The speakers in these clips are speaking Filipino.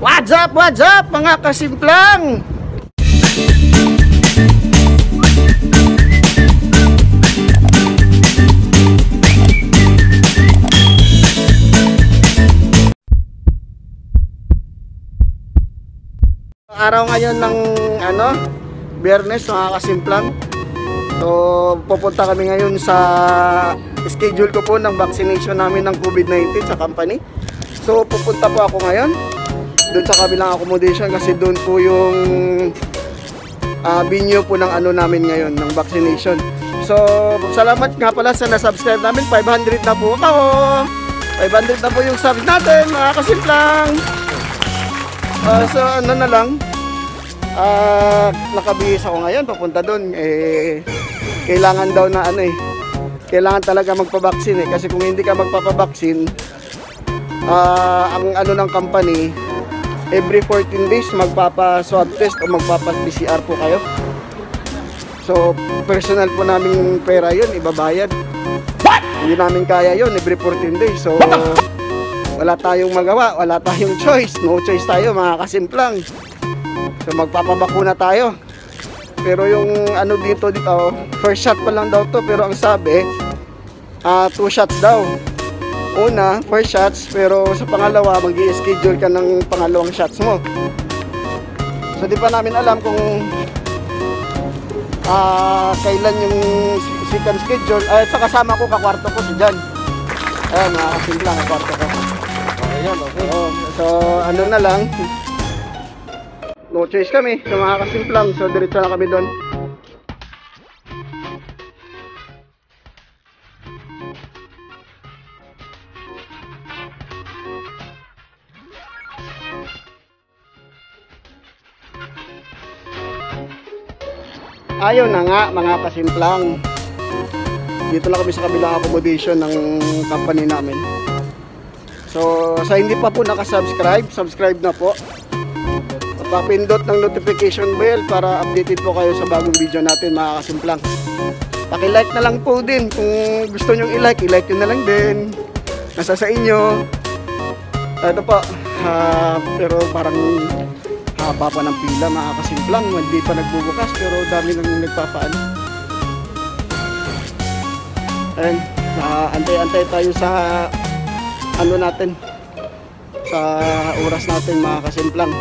What's up mga kasimplang? Araw ngayon ng Biyernes mga kasimplang. So pupunta kami ngayon sa schedule ko po ng vaccination namin ng COVID-19 sa company. So pupunta po ako ngayon doon sa kabilang accommodation kasi doon po yung venue po ng namin ngayon ng vaccination. So salamat nga pala sa na-subscribe namin. 500 na po ako. 500 na po yung subs natin mga kasimplang. So na lang, nakabihis ako ngayon papunta doon. Kailangan daw na kailangan talaga magpabaksin kasi kung hindi ka magpapabaksin, ang ng company, every 14 days magpapa-swab test o magpapa-PCR po kayo. So personal po naming pera yun, ibabayad. Hindi namin kaya yun every 14 days. So wala tayong magawa, wala tayong choice. No choice tayo mga kasimplang. So magpapabakuna tayo. Pero yung dito, first shot pa lang daw to. Pero ang sabi, 2 shots daw. Una, first shots, pero sa pangalawa, mag-i-schedule ka ng pangalawang shots mo. So di pa namin alam kung kailan yung second schedule. Sa kasama ko, kakwarto ko si Jan. Ayan, mga kasimplang, kakwarto ko. Ayan, okay. So na lang, no choice kami sa mga kasimplang. So diretso na kami doon. Ayun na nga mga kasimplang, dito lang kami sa kabilang accommodation ng company namin. So sa hindi pa po nakasubscribe, subscribe na po. Papindot ng notification bell para updated po kayo sa bagong video natin mga kasimplang. Paki-like na lang po din kung gusto nyo i-like nyo na lang din. Nasa sa inyo. Ito po, pero parang haba pa ng pila mga kasimplang. Hindi pa nagbubukas pero dami nang nagpapaan. Ayan, antay-antay tayo sa natin, sa oras natin mga kasimplang.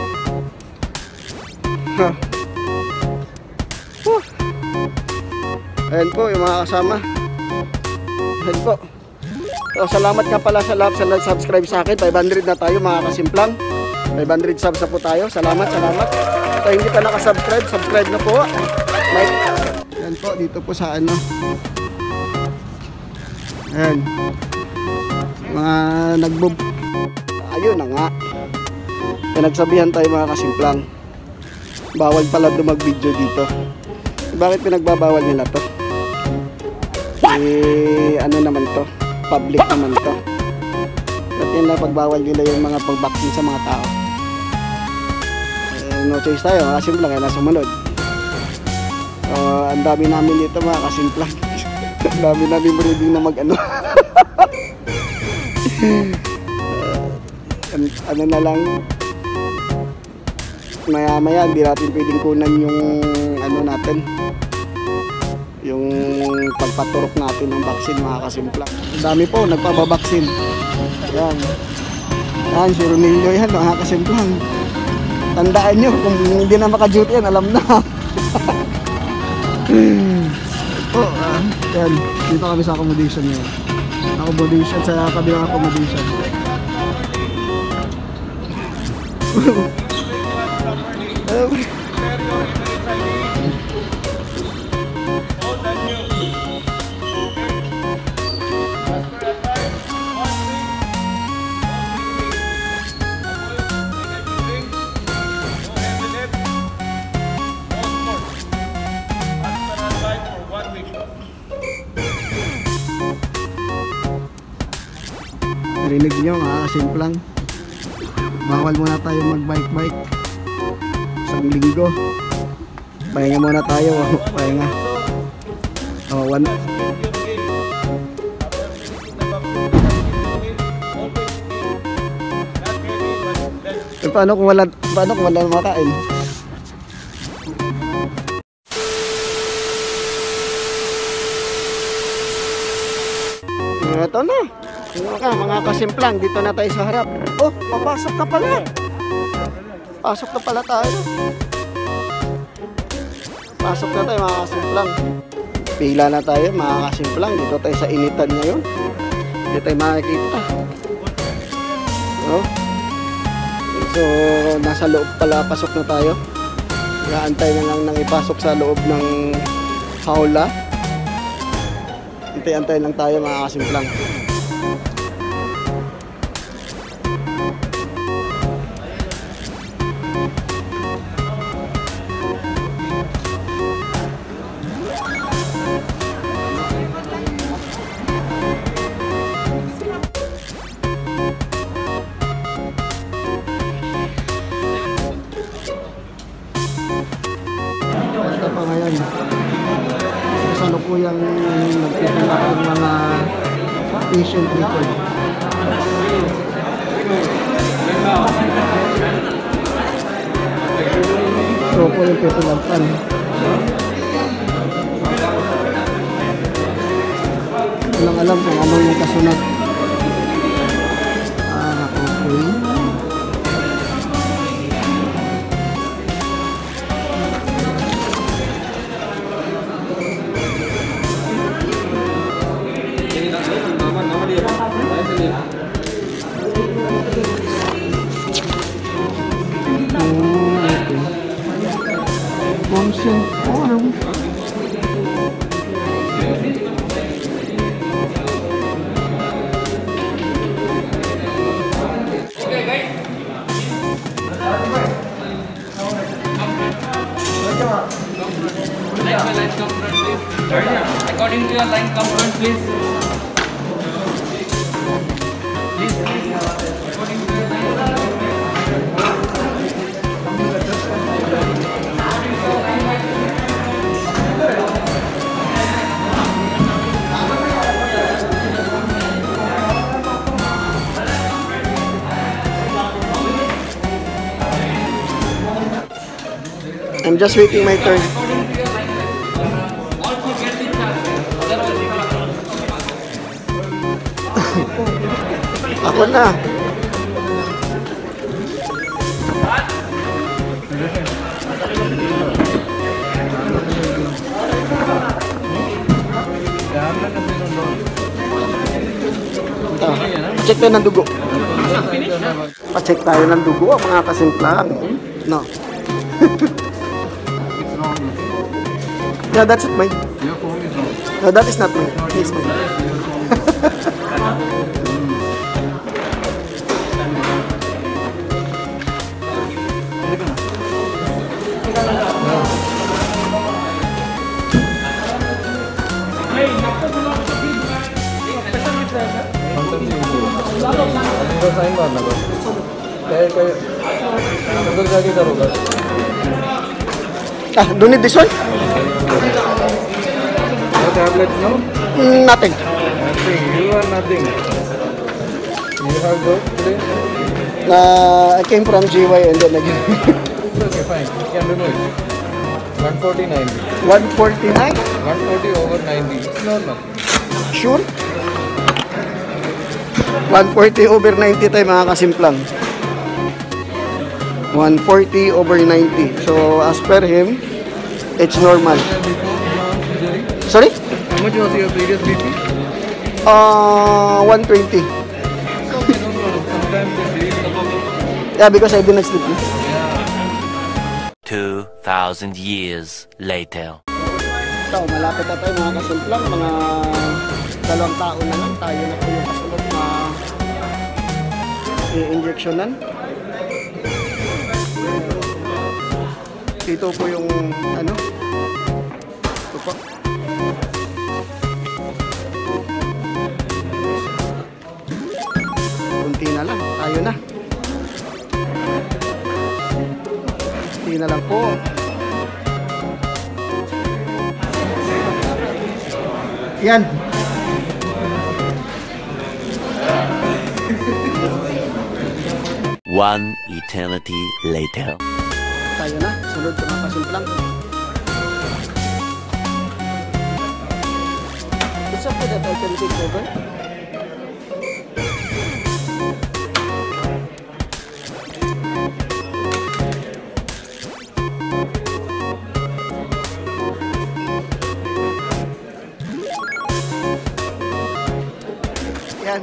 Ayan po yung mga kasama. Ayan po. So, salamat nga pala sa lahat sa nag-subscribe sa akin. 500 na tayo mga kasimplang. 500 subs na po tayo. Salamat. At hindi pa nakasubscribe, subscribe na po. Like. Ayan po, dito po sa Ayan. Mga ayun na nga. Pinagsabihan tayo mga kasimplang. Bawal pala dumag-video dito. Bakit pinagbabawal nila to? Naman to? Public naman to. Ba't yun lang pagbawal nila yung mga pag-vaccine sa mga tao? No choice tayo, mga kasimplang, kaya nasumunod. Ang dami namin dito mga kasimplang. Ang dami namin reading na na lang. Maya hindi natin pwedeng kunan yung natin, yung pagpaturok natin ng vaccine mga kasimplang. Ang dami po nagpapabaksin. Yan si Ronilio yan mga kasimplang. Tandaan nyo kung hindi na maka-duty yan, alam na. Yan, dito kami sa accommodation ngayon. Accommodation sa kabilang accommodation. Narinig nyo mga kasimplang, bawal muna tayo mag-bike isang linggo. Pahinga muna tayo. Pahinga. Paano kung wala makain? Ito na. Mga kasimplang, dito na tayo sa harap. Oh, papasok na pala. Pasok na pala tayo. Pasok na tayo mga kasimplang. Pila na tayo mga kasimplang. Dito tayo sa initan ngayon. Dito tayo makikita. Oh. So, nasa loob pala, pasok na tayo. Iaantay na lang nang ipasok sa loob ng haula. Antay lang tayo mga kasimplang. Kasalukuyang nagtitula ng mga patient dito. So po yung petulagpan. Walang alam kung ano yung kasunod. Okay. According to your line, come front, please. According to your line. I'm just waiting my turn. Ako na. Check tayo ng dugo. Pa-check tayo ng dugo ang mga kasimplang. No. Yeah, that's it, mine. No, that is not mine. It's mine. Sign मारना बस उधर जाके करोगा Do you need this one? No tablets, no? Nothing. Nothing. You are nothing. You have work today? I came from GY and then again. Okay, fine. You can remove it. 140/90. 149? 140/90. It's normal. Sure? 140/90 tayo mga kasimplang. 140/90. So as per him, it's normal. Sorry? How much was your previous BP? 120. Sometimes they Yeah, because I didn't sleep. 2,000 years later. So, malapit na tayo mga kasimplang. Mga 2 taon na lang. Tayo na po yung kasunod na i-injectionan. Ito po yung ano. Ito po. Kunti na lang. Tayo na. Kunti na lang po. Yan. One eternity later. Tayo na, sunod ko mga kasimplang. What's up with that alternative cover? Yan.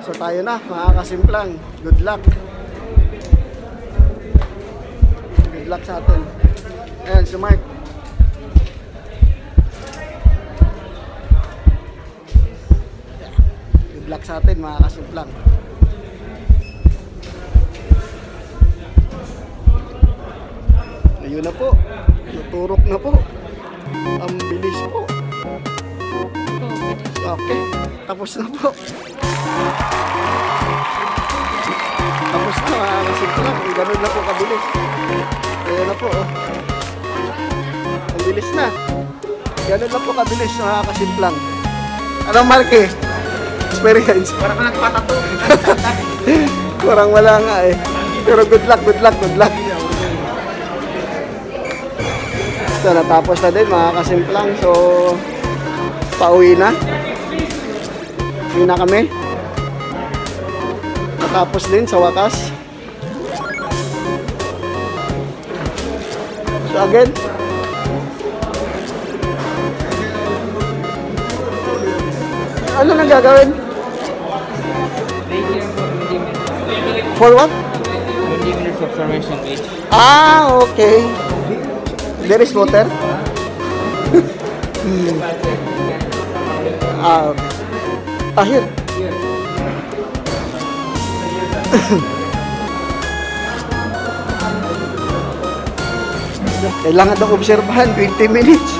So tayo na mga kasimplang. Good luck. Good luck sa atin. Ayan si Mark. Good luck sa atin mga kasimplang. Ayun na po. Naturok na po. Ang bilis po. Okay. Tapos na po. Tapos na mga kasimplang. Ganun na po kabilis. Ayun na po. Oh. Ang bilis na. Ganun na po kabilis mga kasimplang. Anong Marky? Experience. Parang ka nagpatato. Parang wala nga eh. Pero good luck, good luck, good luck. So natapos na din mga kasimplang. So pauwi na. Uwi na kami. Natapos din sa wakas. So again, ano nang gagawin? For what? 20 minutes observation page. Ah, okay. There is water? Ah, okay. Ah, here. Kailangan daw obserbahan 20 minutes.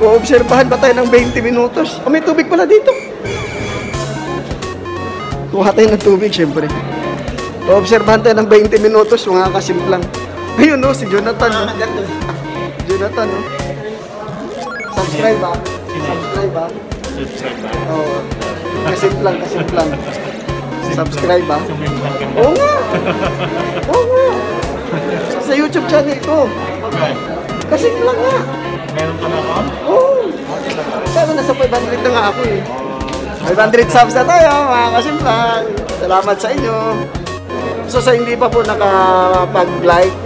O-obserbahan ba tayo ng 20 minutos? Oh, may tubig pala dito. Kuha tayo ng tubig, syempre. O-obserbahan tayo ng 20 minutos, mga kasimplang. Ayun, no, si Jonathan. No? Jonathan, no? Subscribe ba? Subscribe ba? Oo. Kasimplang, kasimplang. Subscribe ba? Oo nga. Oo nga. Sa YouTube channel ko. Kasimplang nga. Meron ka na ako? Oo. Sabi nasa 500 na nga ako eh. 500 subs na tayo, mga kasimplang. Salamat sa inyo. So sa hindi pa po nakapag-like,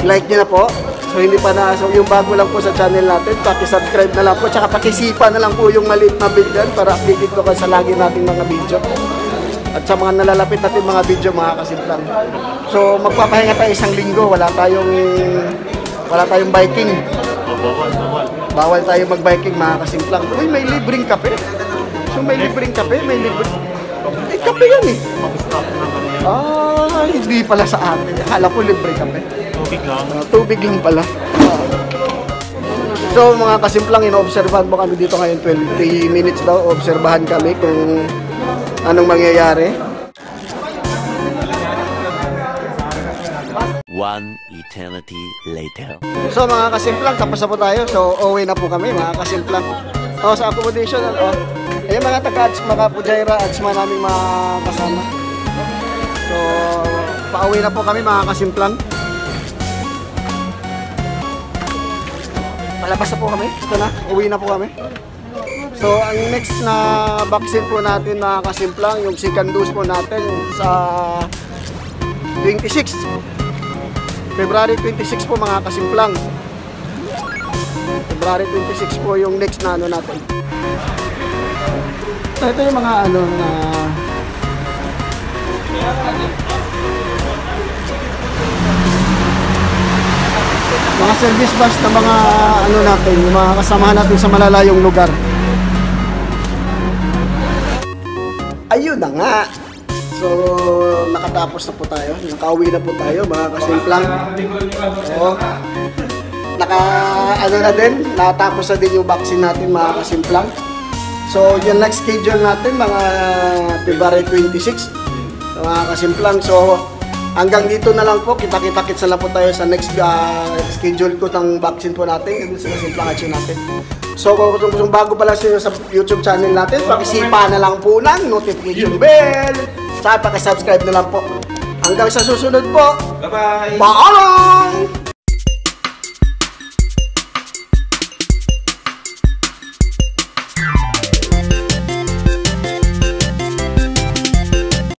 like nyo na po. So hindi pa na, so yung bago lang po sa channel natin, paki-subscribe na lang po, tsaka pakisipa na lang po yung maliit na bell dyan para updated ko sa lagi nating mga video. At sa mga nalalapit natin mga video, mga kasimplang. So magpapahinga tayo isang linggo, wala tayong biking. Bawal tayo mag-biking, mga kasimplang. Uy, may libreng kape. So may libreng kape, may libreng... Eh, kape yan eh. Ah, hindi pala sa atin. Hala ko libre kape. Tubig lang. Tubig lang pala. So mga kasimplang, ino-obserbahan mo kami dito ngayon 20 minutes daw. Obserbahan kami kung anong mangyayari. One eternity later. So mga kasimplang, tapos na po tayo. So uwi na po kami mga kasimplang. Oh, sa accommodation, oh. Ayun mga taga-Atsma, mga Pujaira, Atsma naming mga kasama. So pauwi na po kami mga kasimplang. Palabas na po kami. Ito na, uwi na po kami. So ang next na vaccine po natin mga kasimplang, yung second dose po natin sa 26. February 26 po mga kasimplang. February 26 po yung next na ano natin. So ito yung mga ano na mga service bus na mga ano natin, yung mga kasamahan natin sa malalayong lugar. Ayun na nga. So, nakatapos na po tayo. Nakauwi na po tayo, mga kasimplang. So, ano na din, natapos na din yung vaccine natin, mga kasimplang. So, yung next schedule natin, mga February 26, mga kasimplang. So, hanggang dito na lang po, kita-kita-kits na lang po tayo sa next schedule ko ng vaccine po natin, yung sa kasimplang action natin. So kung bago pa lang sa YouTube channel natin, pakisipa na lang po ng notification bell. Saka pakisubscribe na lang po. Hanggang sa susunod po. Bye-bye! Paalam!